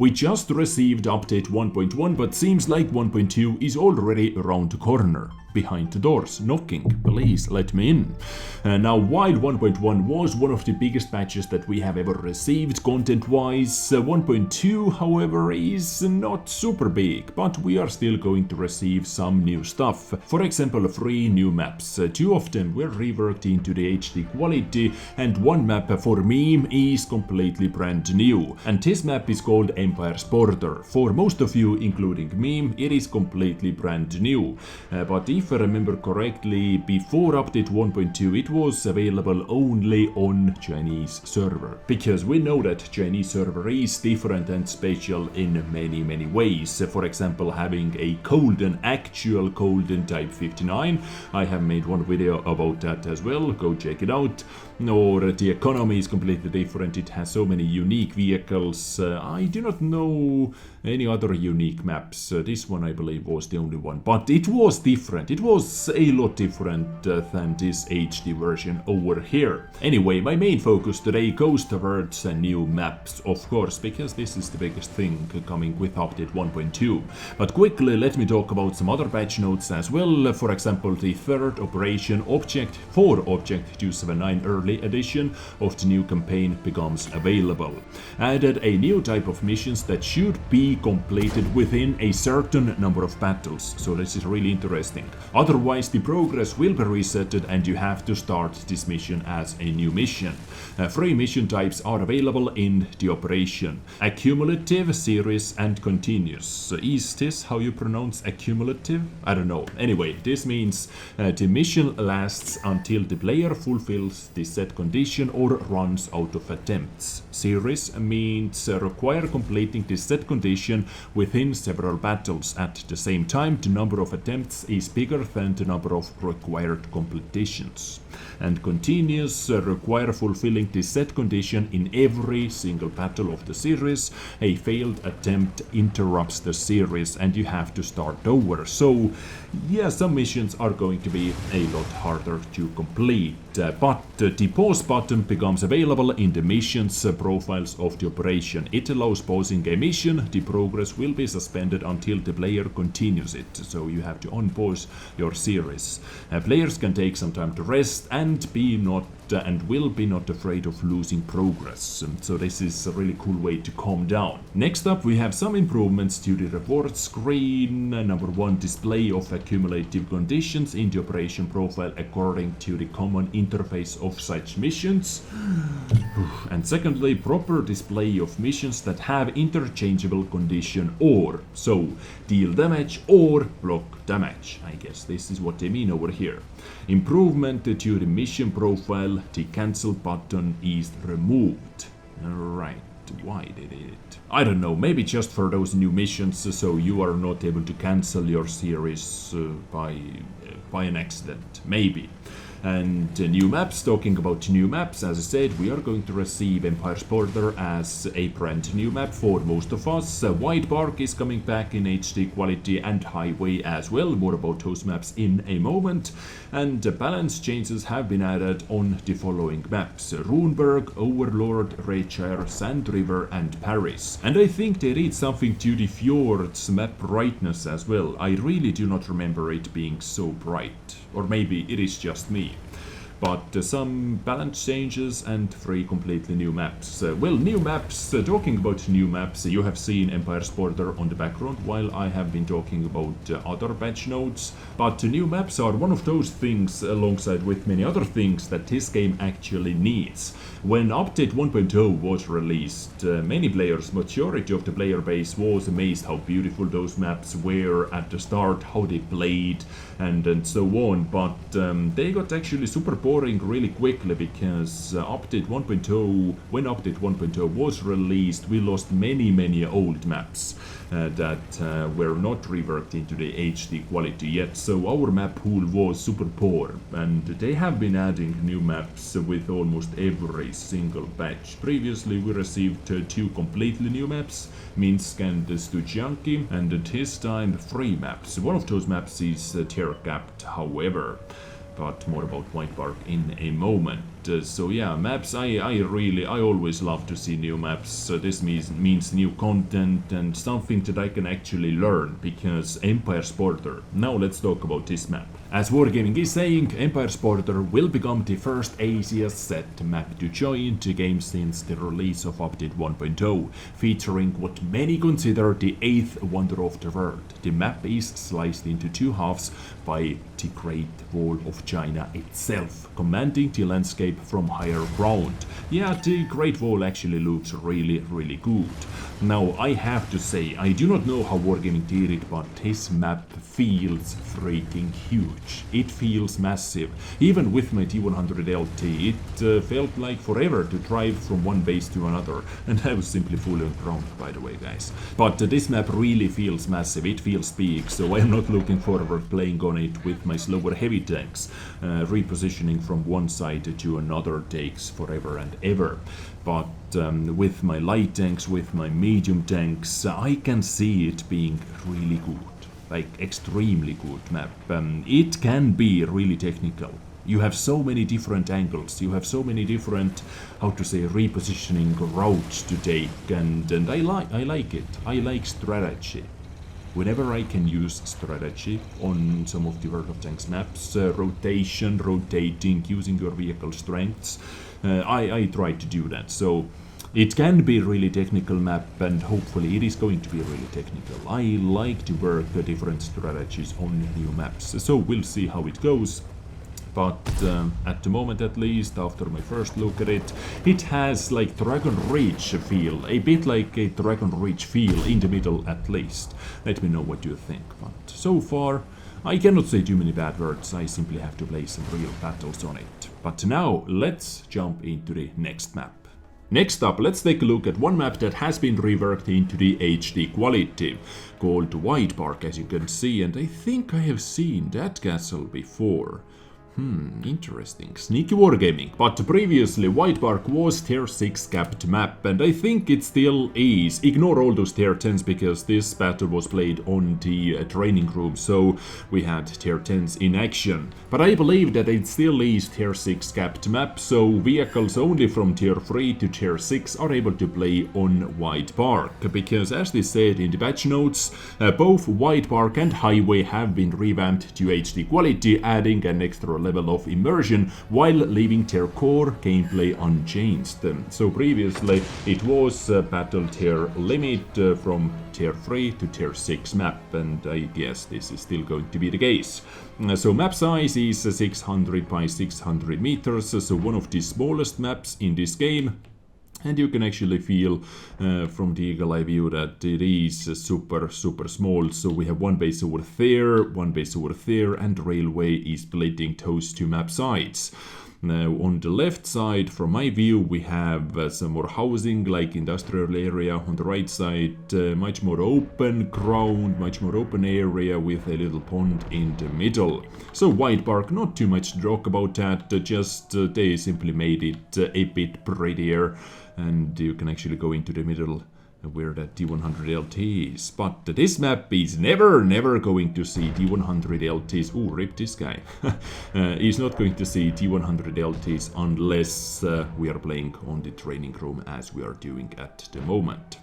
We just received update 1.1, but seems like 1.2 is already around the corner. Behind the doors, knocking. Please let me in. Now, while 1.1 was one of the biggest patches that we have ever received content-wise, 1.2, however, is not super big, but we are still going to receive some new stuff. For example, 3 new maps. 2 of them were reworked into the HD quality, and 1 map for meme is completely brand new. And this map is called Empire's Border. For most of you, including meme, it is completely brand new. But if I remember correctly, before update 1.2 it was available only on Chinese server. Because we know that Chinese server is different and special in many ways. For example, having a actual Golden Type 59. I have made one video about that as well, go check it out. Or the economy is completely different, it has so many unique vehicles. I do not know any other unique maps. This one I believe was the only one, but it was different. It was a lot different than this HD version over here. Anyway, my main focus today goes towards new maps, of course, because this is the biggest thing coming with update 1.2. But quickly, let me talk about some other patch notes as well. For example, the third operation Object 4 Object 279 early edition of the new campaign becomes available. Added a new type of missions that should be completed within a certain number of battles, so this is really interesting. Otherwise the progress will be resetted and you have to start this mission as a new mission. 3 mission types are available in the operation: accumulative, series and continuous. Is this how you pronounce accumulative? I don't know. Anyway, this means the mission lasts until the player fulfills the set condition or runs out of attempts. Series means require completing the set condition within several battles. At the same time, the number of attempts is bigger than the number of required completions. And continuous require fulfilling the set condition in every single battle of the series. A failed attempt interrupts the series and you have to start over. So yeah, some missions are going to be a lot harder to complete. But the pause button becomes available in the missions profiles of the operation. It allows pausing a mission. The progress will be suspended until the player continues it, so you have to unpause your series. Players can take some time to rest and will be not afraid of losing progress. So this is a really cool way to calm down. Next up, we have some improvements to the reward screen. Number 1, display of accumulative conditions in the operation profile according to the common interface of such missions. And secondly, proper display of missions that have interchangeable condition or, so deal damage or block damage. I guess this is what they mean over here. Improvement to the mission profile, the cancel button is removed. Alright, why did it? I don't know, maybe just for those new missions, so you are not able to cancel your series by an accident, maybe. And new maps, talking about new maps, as I said, we are going to receive Empire's Border as a brand new map for most of us. Widepark is coming back in HD quality and Highway as well, more about those maps in a moment. And balance changes have been added on the following maps: Runeberg, Overlord, Redshire, Sand River and Paris. And I think they did something to the fjords map brightness as well. I really do not remember it being so bright, or maybe it is just me. But some balance changes and 3 completely new maps. Well, new maps, talking about new maps, you have seen Empire's Border on the background while I have been talking about other patch notes. But new maps are one of those things, alongside with many other things, that this game actually needs. When update 1.0 was released, many players, majority of the player base, was amazed how beautiful those maps were at the start, how they played and so on. But they got actually super boring really quickly, because update 1.0, when update 1.0 was released, we lost many old maps that were not reworked into the HD quality yet, so our map pool was super poor, and they have been adding new maps with almost every single patch. Previously we received 2 completely new maps, Minsk and Studzianki, and this time 3 maps. One of those maps is tier capped, however. But more about Widepark in a moment. So yeah, maps, I always love to see new maps. So this means new content and something that I can actually learn, because Empire Sporter. Now let's talk about this map. As Wargaming is saying, Empire Sporter will become the first Asia's set map to join the game since the release of Update 1.0, featuring what many consider the 8th wonder of the world. The map is sliced into two halves by the Great Wall of China itself, commanding the landscape from higher ground. Yeah, the Great Wall actually looks really good. Now, I have to say, I do not know how Wargaming did it, but this map feels freaking huge. It feels massive. Even with my T100 LT, it felt like forever to drive from one base to another, and I was simply fooling around, by the way, guys. But this map really feels massive, it feels big, so I am not looking forward playing on it with my slower heavy tanks. Repositioning from one side to another takes forever and ever. But with my light tanks, with my medium tanks, I can see it being really good. Like, extremely good map. It can be really technical. You have so many different angles, you have so many different, how to say, repositioning routes to take, and I like it. I like strategy. Whenever I can use strategy on some of the World of Tanks maps, rotating, using your vehicle strengths, I try to do that. So it can be a really technical map, and hopefully it is going to be really technical. I like to work different strategies on new maps, so we'll see how it goes. But at the moment, at least, after my first look at it, it has like Dragon Reach feel, a bit like a Dragon Reach feel in the middle at least. Let me know what you think, but so far I cannot say too many bad words, I simply have to play some real battles on it. But now, let's jump into the next map. Next up, let's take a look at one map that has been reworked into the HD quality, called Widepark, as you can see, and I think I have seen that castle before. Interesting. Sneaky Wargaming. But previously, Widepark was tier 6 capped map, and I think it still is. Ignore all those tier 10s, because this battle was played on the training room, so we had tier 10s in action. But I believe that it still is tier 6 capped map, so vehicles only from tier 3 to tier 6 are able to play on Widepark, because as they said in the patch notes, both Widepark and Highway have been revamped to HD quality, adding an extra level of immersion while leaving their core gameplay unchanged. So previously it was battle tier limit from tier 3 to tier 6 map, and I guess this is still going to be the case. So map size is 600 by 600 meters, so one of the smallest maps in this game. And you can actually feel from the eagle eye view that it is super small. So we have one base over there, one base over there, and railway is splitting those two map sides. Now on the left side, from my view, we have some more housing, like industrial area. On the right side, much more open ground, much more open area with a little pond in the middle. So Widepark, not too much to talk about that, just they simply made it a bit prettier, and you can actually go into the middle where that T100 LT is. But this map is never going to see T100 LTs. Ooh, rip this guy. He's not going to see T100 LTs unless we are playing on the training room as we are doing at the moment.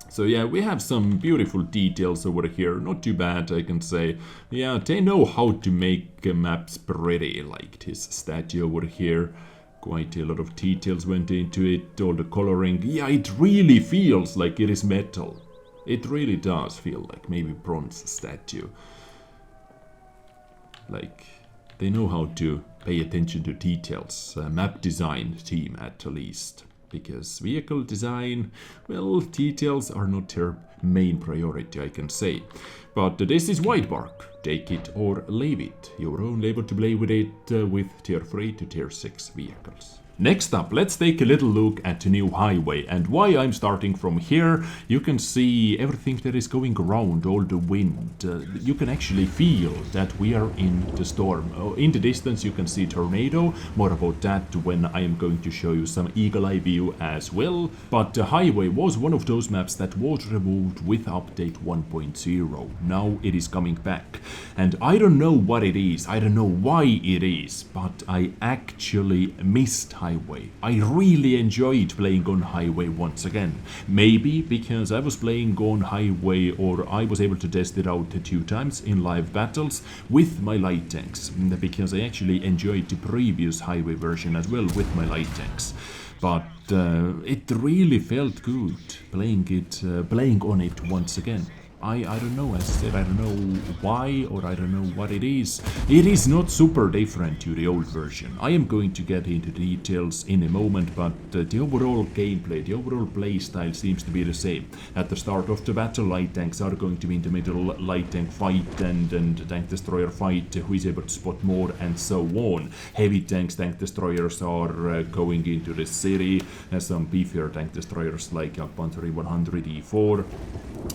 So yeah, we have some beautiful details over here, not too bad, I can say. Yeah, they know how to make maps pretty, like this statue over here. Quite a lot of details went into it, all the coloring. Yeah, it really feels like it is metal. It really does feel like maybe bronze statue. Like, they know how to pay attention to details. Map design team at least. Because vehicle design, well, details are not their main priority, I can say. But this is Widepark. Take it or leave it. You're only able to play with it with tier 3 to tier 6 vehicles. Next up, let's take a little look at the new highway, and why I'm starting from here. You can see everything that is going around, all the wind. You can actually feel that we are in the storm. In the distance you can see tornado, more about that when I am going to show you some eagle eye view as well. But the highway was one of those maps that was removed with update 1.0. Now it is coming back, and I don't know what it is, I don't know why it is, but I actually missed highway. I really enjoyed playing on highway once again. Maybe because I was playing on highway, or I was able to test it out 2 times in live battles with my light tanks, because I actually enjoyed the previous highway version as well with my light tanks. But it really felt good playing on it once again. I don't know, as I said, I don't know why, or I don't know what it is. It is not super different to the old version. I am going to get into details in a moment, but the overall gameplay, the overall playstyle seems to be the same. At the start of the battle, light tanks are going to be in the middle, light tank fight and tank destroyer fight, who is able to spot more, and so on. Heavy tanks, tank destroyers are going into the city. Some beefier tank destroyers like Panzer 100 E4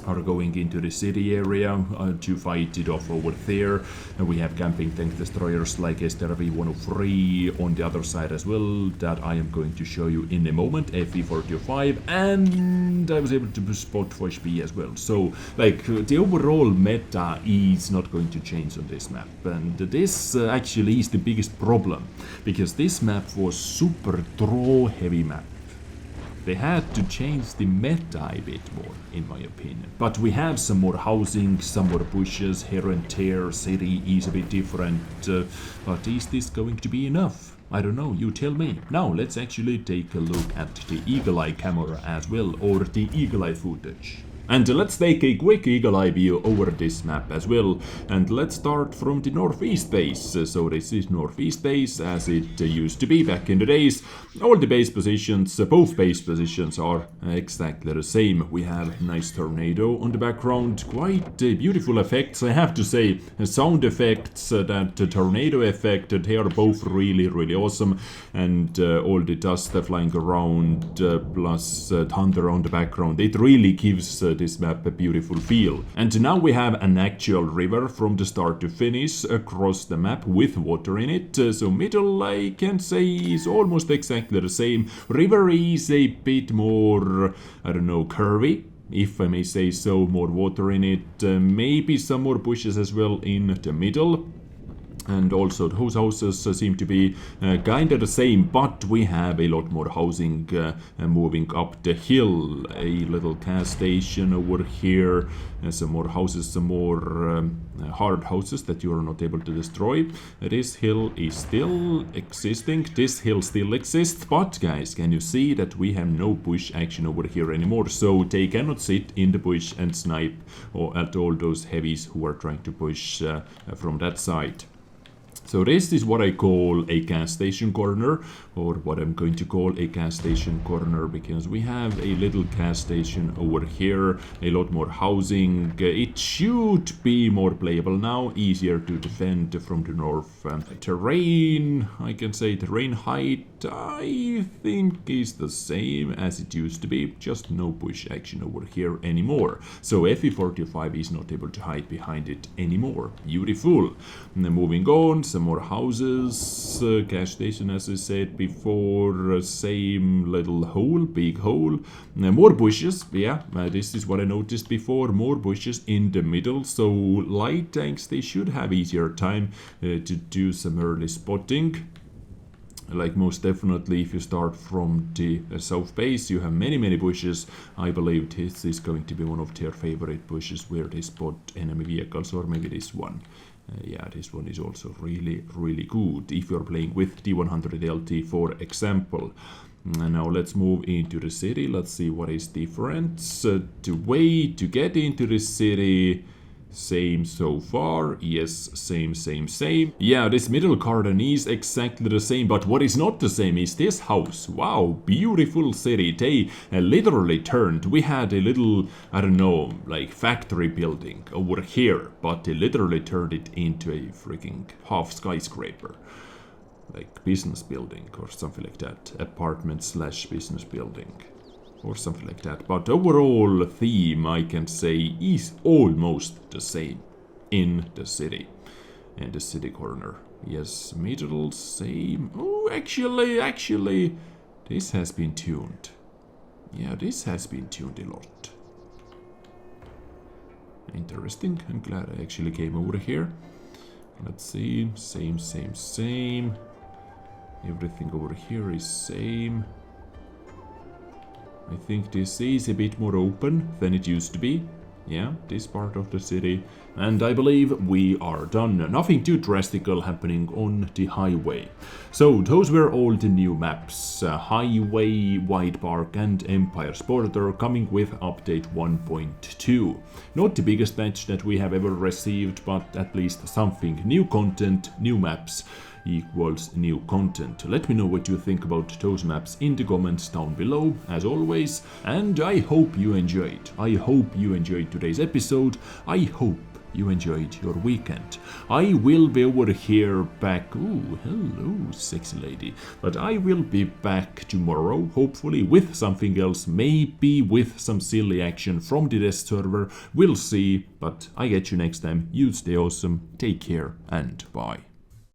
are going into the city area to fight it off over there. We have camping tank destroyers like STRV 103 on the other side as well, that I am going to show you in a moment, FE45, and I was able to spot Foch B as well. So, like, the overall meta is not going to change on this map, and this actually is the biggest problem, because this map was super draw heavy map. They had to change the meta a bit more, in my opinion. But we have some more housing, some more bushes here and there. City is a bit different. But is this going to be enough? I don't know, you tell me. Now let's actually take a look at the eagle eye camera as well, or the eagle eye footage. And let's take a quick eagle eye view over this map as well. And let's start from the northeast base. So this is northeast base as it used to be back in the days. All the base positions, both base positions are exactly the same. We have a nice tornado on the background, quite beautiful effects, I have to say. Sound effects, that tornado effect, they are both really awesome. And all the dust flying around, plus thunder on the background, it really gives this map a beautiful feel. And now we have an actual river from the start to finish across the map with water in it. So middle, I can say, is almost exactly the same. River is a bit more, I don't know, curvy, if I may say so, more water in it. Maybe some more bushes as well in the middle. And also those houses seem to be kind of the same, but we have a lot more housing moving up the hill. A little gas station over here, some more houses, some more hard houses that you are not able to destroy. This hill is still existing, this hill still exists, but guys, can you see that we have no bush action over here anymore? So they cannot sit in the bush and snipe at all those heavies who are trying to push from that side. So this is what I call a gas station corner, or what I'm going to call a gas station corner, because we have a little gas station over here, a lot more housing. It should be more playable now, easier to defend from the north. Terrain, I can say terrain height, I think is the same as it used to be, just no push action over here anymore. So FE45 is not able to hide behind it anymore. Beautiful. And then moving on, some more houses, gas station as I said before, same little hole, big hole, more bushes, yeah, this is what I noticed before, more bushes in the middle, so light tanks, they should have easier time to do some early spotting. Like most definitely if you start from the south base, you have many bushes. I believe this is going to be one of their favorite bushes where they spot enemy vehicles, or maybe this one. Yeah, this one is also really good if you're playing with D100LT, for example. And now let's move into the city. Let's see what is different. The way to get into the city, same so far. Yes, same. Yeah, this middle garden is exactly the same, but what is not the same is this house. Wow, beautiful city. They literally turned. We had a little, I don't know, like factory building over here, but they literally turned it into a freaking half skyscraper. like business building or something like that. Apartment / business building or something like that. But overall theme, I can say, is almost the same in the city. In the city corner. Yes, middle, same. Oh, actually, this has been tuned. Yeah, this has been tuned a lot. Interesting. I'm glad I actually came over here. Let's see. Same. Everything over here is same. I think this is a bit more open than it used to be. Yeah, this part of the city. And I believe we are done. Nothing too drastical happening on the highway. So those were all the new maps. Highway, Widepark and Empire's Border coming with update 1.2. Not the biggest patch that we have ever received, but at least something. New content, new maps equals new content. Let me know what you think about those maps in the comments down below, as always, and I hope you enjoyed. I hope you enjoyed today's episode. I hope you enjoyed your weekend. I will be over here back. Ooh, hello, sexy lady. But I will be back tomorrow, hopefully with something else, maybe with some silly action from the test server. We'll see, but I get you next time. You stay awesome, take care, and bye.